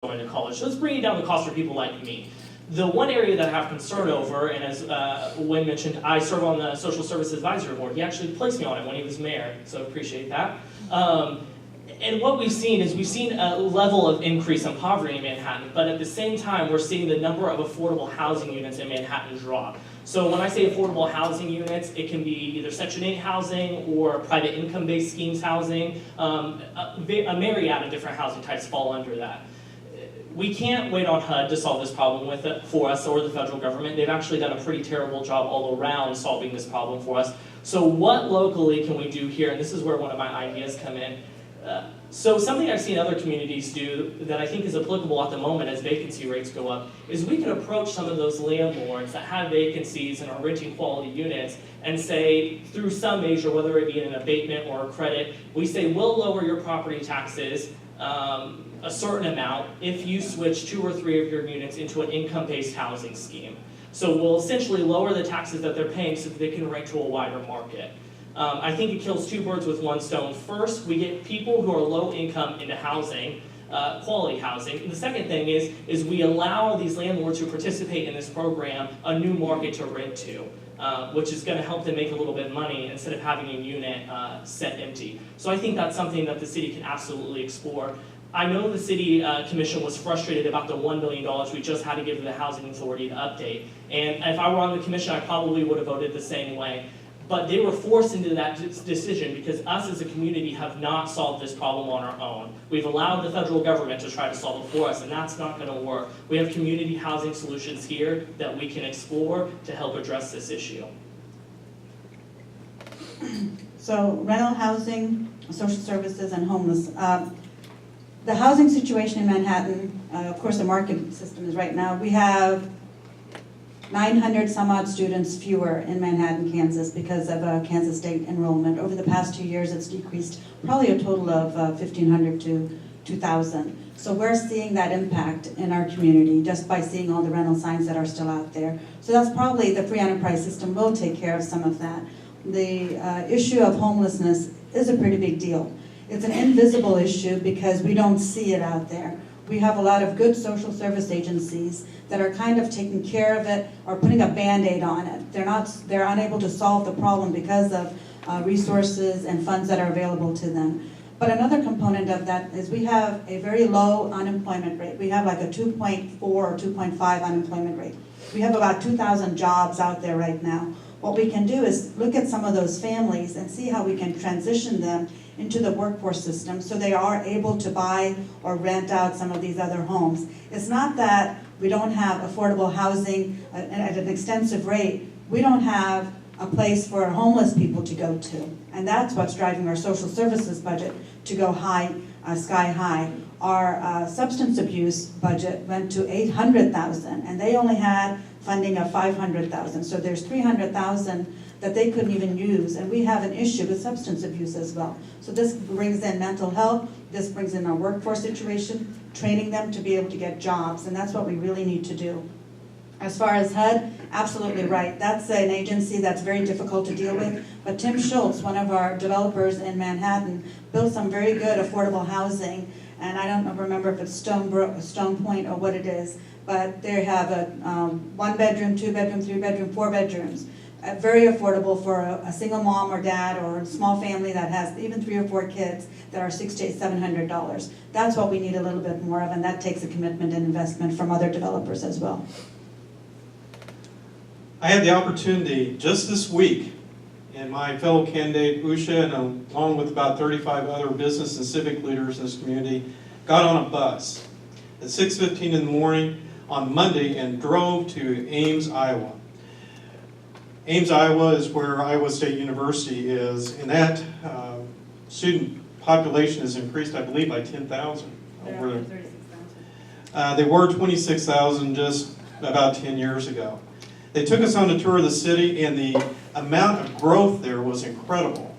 going to college. So it's bringing down the cost for people like me. The one area that I have concern over, and as Wynn mentioned, I serve on the Social Services Advisory Board. He actually placed me on it when he was mayor, so appreciate that. And what we've seen is we've seen a level of increase in poverty in Manhattan, but at the same time, we're seeing the number of affordable housing units in Manhattan drop. So when I say affordable housing units, it can be either Section 8 housing or private income-based schemes housing. A myriad of different housing types fall under that. We can't wait on HUD to solve this problem for us or the federal government. They've actually done a pretty terrible job all around solving this problem for us. So what locally can we do here? And this is where one of my ideas come in. So something I've seen other communities do that I think is applicable at the moment as vacancy rates go up is we can approach some of those landlords that have vacancies and are renting quality units and say, through some measure, whether it be an abatement or a credit, we say we'll lower your property taxes a certain amount if you switch 2 or 3 of your units into an income-based housing scheme. So we'll essentially lower the taxes that they're paying so that they can rent to a wider market. I think it kills 2 birds with 1 stone. First, we get people who are low income into housing, quality housing. And the second thing is we allow these landlords who participate in this program a new market to rent to, which is going to help them make a little bit of money instead of having a unit set empty. So I think that's something that the city can absolutely explore. I know the city commission was frustrated about the $1 million we just had to give to the housing authority to update. And if I were on the commission, I probably would have voted the same way. But they were forced into that decision because us as a community have not solved this problem on our own. We've allowed the federal government to try to solve it for us, and that's not going to work. We have community housing solutions here that we can explore to help address this issue. So rental housing, social services, and homeless. The housing situation in Manhattan, of course the market system is right now, we have 900 some odd students fewer in Manhattan, Kansas because of Kansas State enrollment. Over the past 2 years it's decreased probably a total of 1,500 to 2,000. So we're seeing that impact in our community just by seeing all the rental signs that are still out there. So that's probably the free enterprise system will take care of some of that. The issue of homelessness is a pretty big deal. It's an invisible issue because we don't see it out there. We have a lot of good social service agencies that are kind of taking care of it or putting a Band-Aid on it. They're unable to solve the problem because of resources and funds that are available to them. But another component of that is we have a very low unemployment rate. We have like a 2.4 or 2.5 unemployment rate. We have about 2,000 jobs out there right now. What we can do is look at some of those families and see how we can transition them into the workforce system so they are able to buy or rent out some of these other homes. It's not that we don't have affordable housing at an extensive rate. We don't have a place for homeless people to go to. And that's what's driving our social services budget to go high, sky high. Our substance abuse budget went to $800,000 and they only had funding of $500,000. So there's $300,000 that they couldn't even use, and we have an issue with substance abuse as well. So this brings in mental health, this brings in our workforce situation, training them to be able to get jobs, and that's what we really need to do. As far as HUD, absolutely right. That's an agency that's very difficult to deal with, but Tim Schultz, one of our developers in Manhattan, built some very good affordable housing, and I don't remember if it's Stone Point or what it is, but they have a 1 bedroom, 2 bedroom, 3 bedroom, 4 bedrooms. Very affordable for a single mom or dad or a small family that has even 3 or 4 kids that are $600 to $700. That's what we need a little bit more of, and that takes a commitment and investment from other developers as well. I had the opportunity just this week, and my fellow candidate Usha, and along with about 35 other business and civic leaders in this community, got on a bus at 6:15 in the morning on Monday and drove to Ames, Iowa. Ames, Iowa is where Iowa State University is, and that student population has increased, I believe, by 10,000. They're up to 36,000. They were 26,000 just about 10 years ago. They took us on a tour of the city, and the amount of growth there was incredible.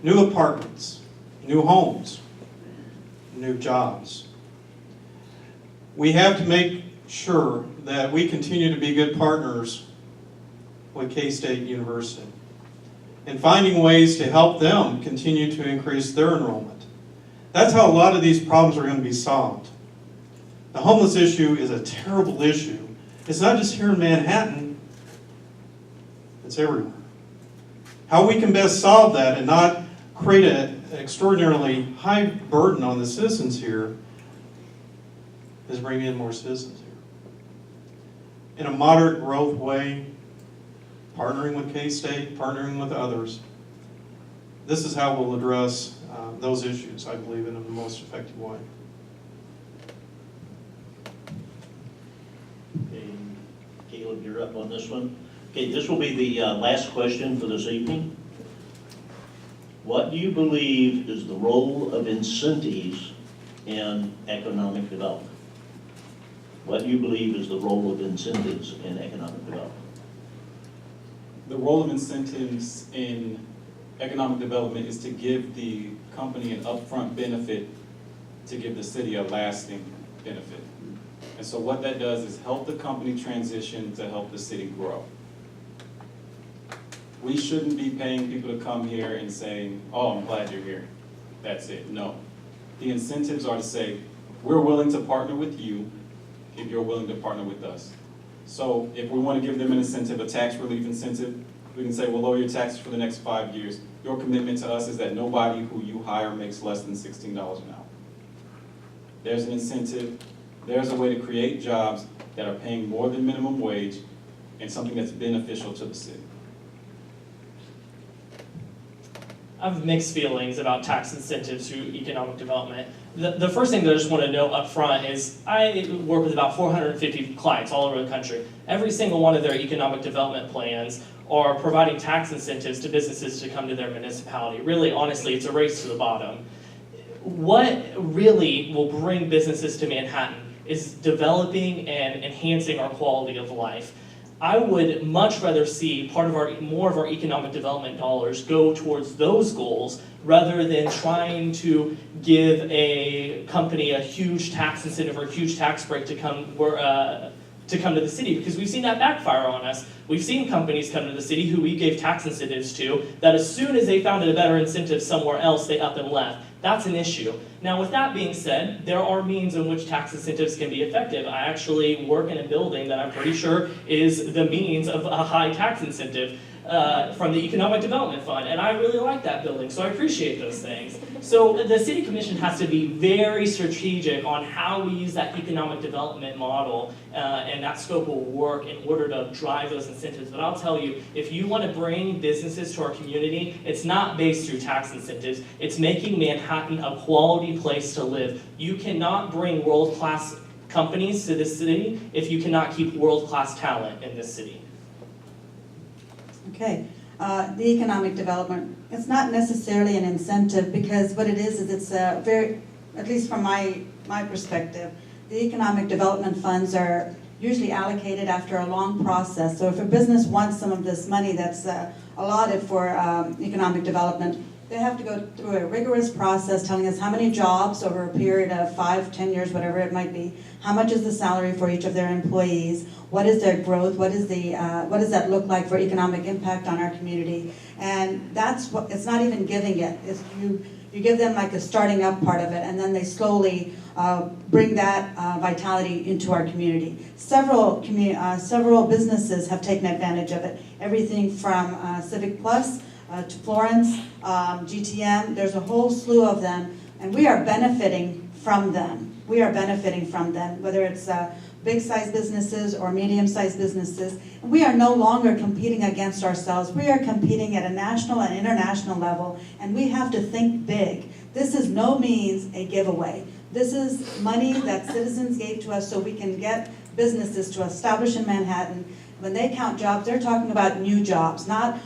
New apartments, new homes, new jobs. We have to make sure that we continue to be good partners with K-State University and finding ways to help them continue to increase their enrollment. That's how a lot of these problems are going to be solved. The homeless issue is a terrible issue. It's not just here in Manhattan, it's everywhere. How we can best solve that and not create an extraordinarily high burden on the citizens here is bring in more citizens here. In a moderate growth way, partnering with K-State, partnering with others, this is how we'll address those issues, I believe, in the most effective way. Okay, Caleb, you're up on this one. Okay, this will be the last question for this evening. What do you believe is the role of incentives in economic development? What do you believe is the role of incentives in economic development? The role of incentives in economic development is to give the company an upfront benefit to give the city a lasting benefit. And so what that does is help the company transition to help the city grow. We shouldn't be paying people to come here and saying, oh, I'm glad you're here. That's it. No. The incentives are to say, we're willing to partner with you if you're willing to partner with us. So if we want to give them an incentive, a tax relief incentive, we can say, we'll lower your taxes for the next 5 years. Your commitment to us is that nobody who you hire makes less than $16 an hour. There's an incentive. There's a way to create jobs that are paying more than minimum wage and something that's beneficial to the city. I have mixed feelings about tax incentives through economic development. The first thing that I just want to note up front is I work with about 450 clients all over the country. Every single one of their economic development plans are providing tax incentives to businesses to come to their municipality. Really, honestly, it's a race to the bottom. What really will bring businesses to Manhattan is developing and enhancing our quality of life. I would much rather see more of our economic development dollars go towards those goals rather than trying to give a company a huge tax incentive or a huge tax break to come to the city, because we've seen that backfire on us. We've seen companies come to the city who we gave tax incentives to that as soon as they found a better incentive somewhere else, they up and left. That's an issue. Now, with that being said, there are means in which tax incentives can be effective. I actually work in a building that I'm pretty sure is the means of a high tax incentive from the Economic Development Fund, and I really like that building, so I appreciate those things. So the City Commission has to be very strategic on how we use that economic development model and that scope of work in order to drive those incentives. But I'll tell you, if you want to bring businesses to our community, it's not based through tax incentives. It's making Manhattan a quality place to live. You cannot bring world-class companies to this city if you cannot keep world-class talent in this city. Okay, the economic development, it's not necessarily an incentive, because what it is it's a very, at least from my perspective, the economic development funds are usually allocated after a long process. So if a business wants some of this money that's allotted for economic development, they have to go through a rigorous process telling us how many jobs over a period of 5, 10 years, whatever it might be, how much is the salary for each of their employees, what is their growth, what does that look like for economic impact on our community. And that's what, it's not even giving it. It's you give them like a starting up part of it, and then they slowly bring that vitality into our community. Several businesses have taken advantage of it. Everything from Civic Plus to Florence, GTM, there's a whole slew of them, and we are benefiting from them. We are benefiting from them, whether it's big-sized businesses or medium-sized businesses. And we are no longer competing against ourselves. We are competing at a national and international level, and we have to think big. This is no means a giveaway. This is money that citizens gave to us so we can get businesses to establish in Manhattan. When they count jobs, they're talking about new jobs, not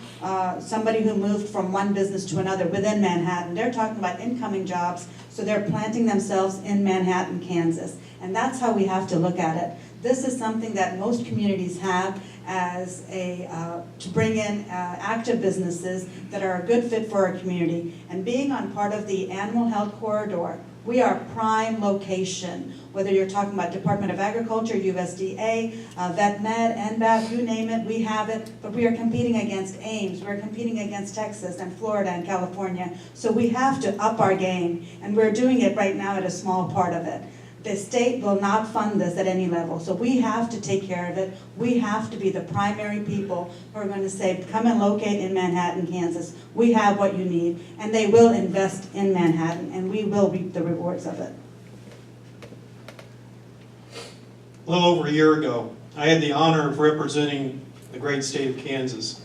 somebody who moved from one business to another within Manhattan. They're talking about incoming jobs, so they're planting themselves in Manhattan, Kansas. And that's how we have to look at it. This is something that most communities have as to bring in active businesses that are a good fit for our community. And being on part of the Animal Health Corridor, we are prime location, whether you're talking about Department of Agriculture, USDA, VetMed, NBAF, you name it, we have it, but we are competing against Ames, we're competing against Texas and Florida and California, so we have to up our game, and we're doing it right now at a small part of it. The state will not fund this at any level, so we have to take care of it. We have to be the primary people who are going to say, come and locate in Manhattan, Kansas. We have what you need, and they will invest in Manhattan, and we will reap the rewards of it. A little over a year ago, I had the honor of representing the great state of Kansas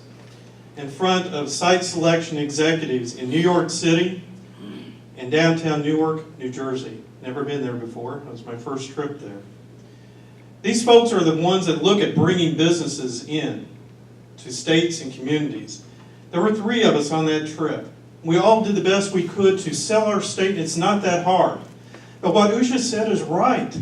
in front of site selection executives in New York City and downtown Newark, New Jersey. Never been there before. It was my first trip there. These folks are the ones that look at bringing businesses in to states and communities. There were 3 of us on that trip. We all did the best we could to sell our state. It's not that hard. But what Usha said is right.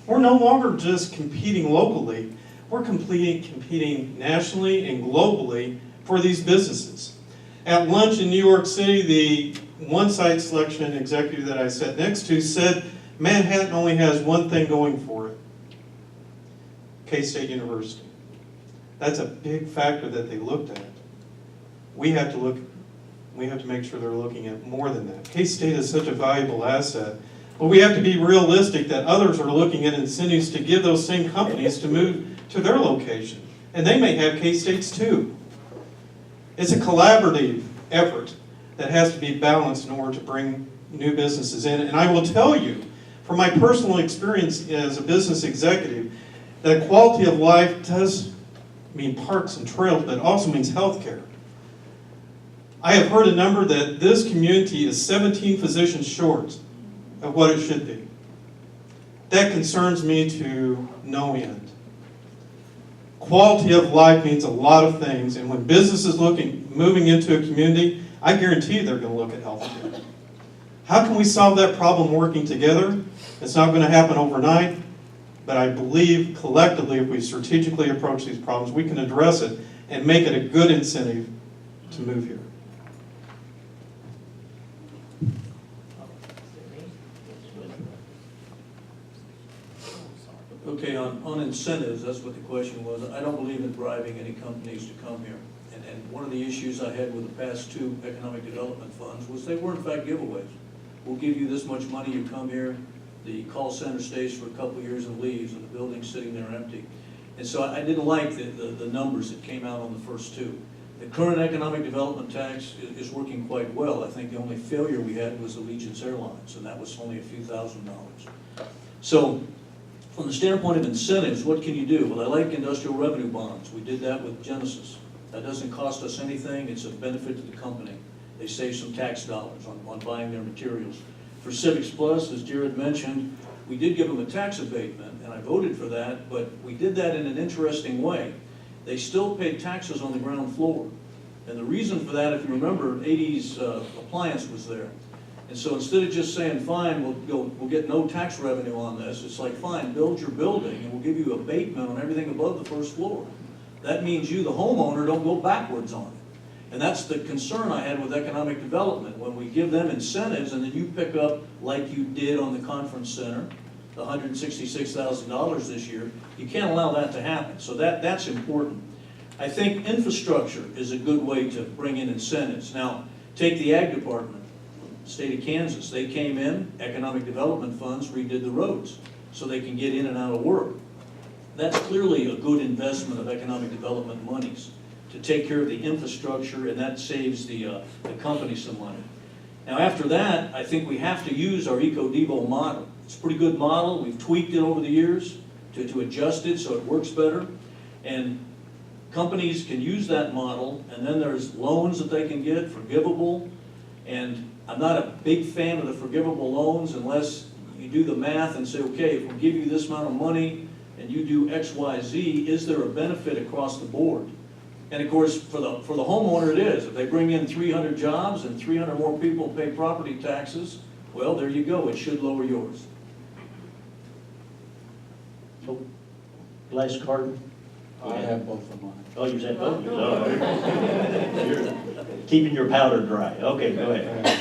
We're no longer just competing locally. We're competing nationally and globally for these businesses. At lunch in New York City, the one site selection executive that I sat next to said Manhattan only has one thing going for it: K-State University. That's a big factor that they looked at. We have to make sure they're looking at more than that. K-State is such a valuable asset, but we have to be realistic that others are looking at incentives to give those same companies to move to their location. And they may have K-States too. It's a collaborative effort that has to be balanced in order to bring new businesses in. And I will tell you, from my personal experience as a business executive, that quality of life does mean parks and trails, but it also means healthcare. I have heard a number that this community is 17 physicians short of what it should be. That concerns me to no end. Quality of life means a lot of things, and when business is moving into a community, I guarantee you they're going to look at healthcare. How can we solve that problem working together? It's not going to happen overnight, but I believe collectively, if we strategically approach these problems, we can address it and make it a good incentive to move here. Okay, on incentives, that's what the question was. I don't believe in bribing any companies to come here. And one of the issues I had with the past 2 economic development funds was they were in fact giveaways. We'll give you this much money, you come here, the call center stays for a couple of years and leaves, and the building's sitting there empty. And so I didn't like the numbers that came out on the first 2. The current economic development tax is working quite well. I think the only failure we had was Allegiance Airlines, and that was only a few $1,000s. So, from the standpoint of incentives, what can you do? Well, I like industrial revenue bonds. We did that with Genesis. That doesn't cost us anything. It's a benefit to the company. They save some tax dollars on buying their materials. For Civics Plus, as Jared mentioned, we did give them a tax abatement, and I voted for that, but we did that in an interesting way. They still paid taxes on the ground floor. And the reason for that, if you remember, 80s appliance was there. And so instead of just saying, fine, we'll get no tax revenue on this, it's like, fine, build your building and we'll give you abatement on everything above the first floor. That means you, the homeowner, don't go backwards on it. And that's the concern I had with economic development. When we give them incentives and then you pick up, like you did on the conference center, the $166,000 this year, you can't allow that to happen. So that's important. I think infrastructure is a good way to bring in incentives. Now, take the ag department. State of Kansas, they came in, economic development funds redid the roads so they can get in and out of work. That's clearly a good investment of economic development monies to take care of the infrastructure, and that saves the company some money. Now after that, I think we have to use our EcoDevo model. It's a pretty good model. We've tweaked it over the years to adjust it so it works better. And companies can use that model, and then there's loans that they can get, forgivable. And I'm not a big fan of the forgivable loans unless you do the math and say, okay, if we give you this amount of money and you do X, Y, Z, is there a benefit across the board? And of course, for the homeowner it is. If they bring in 300 jobs and 300 more people pay property taxes, well, there you go. It should lower yours. So, last card? I have both of mine. Oh, you said both? Oh, you're keeping your powder dry. Okay, go ahead.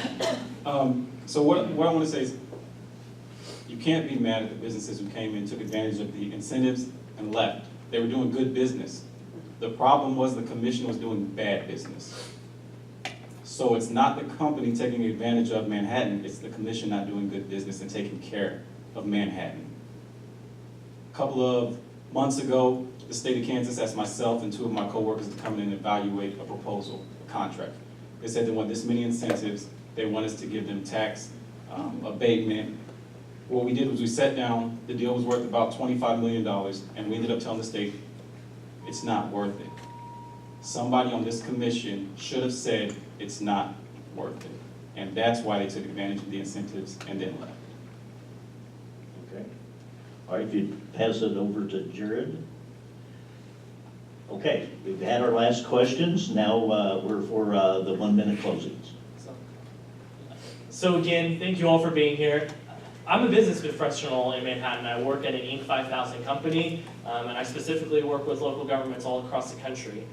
So what I want to say is, you can't be mad at the businesses who came in, took advantage of the incentives, and left. They were doing good business. The problem was the commission was doing bad business. So it's not the company taking advantage of Manhattan, it's the commission not doing good business and taking care of Manhattan. A couple of months ago, the state of Kansas asked myself and two of my coworkers to come in and evaluate a proposal, a contract. They said they want this many incentives, they want us to give them tax abatement. What we did was we sat down, the deal was worth about $25 million, and we ended up telling the state, it's not worth it. Somebody on this commission should have said it's not worth it. And that's why they took advantage of the incentives and then left. Okay. All right, if you pass it over to Jared. Okay, we've had our last questions. Now we're for the 1 minute closings. So again, thank you all for being here. I'm a business professional in Manhattan. I work at an Inc. 5000 company, and I specifically work with local governments all across the country.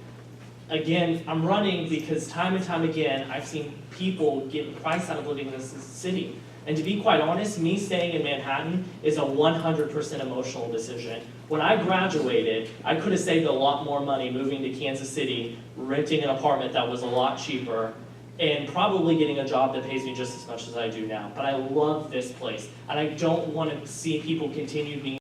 Again, I'm running because time and time again, I've seen people get priced out of living in this city. And to be quite honest, me staying in Manhattan is a 100% emotional decision. When I graduated, I could have saved a lot more money moving to Kansas City, renting an apartment that was a lot cheaper, and probably getting a job that pays me just as much as I do now. But I love this place, and I don't want to see people continue being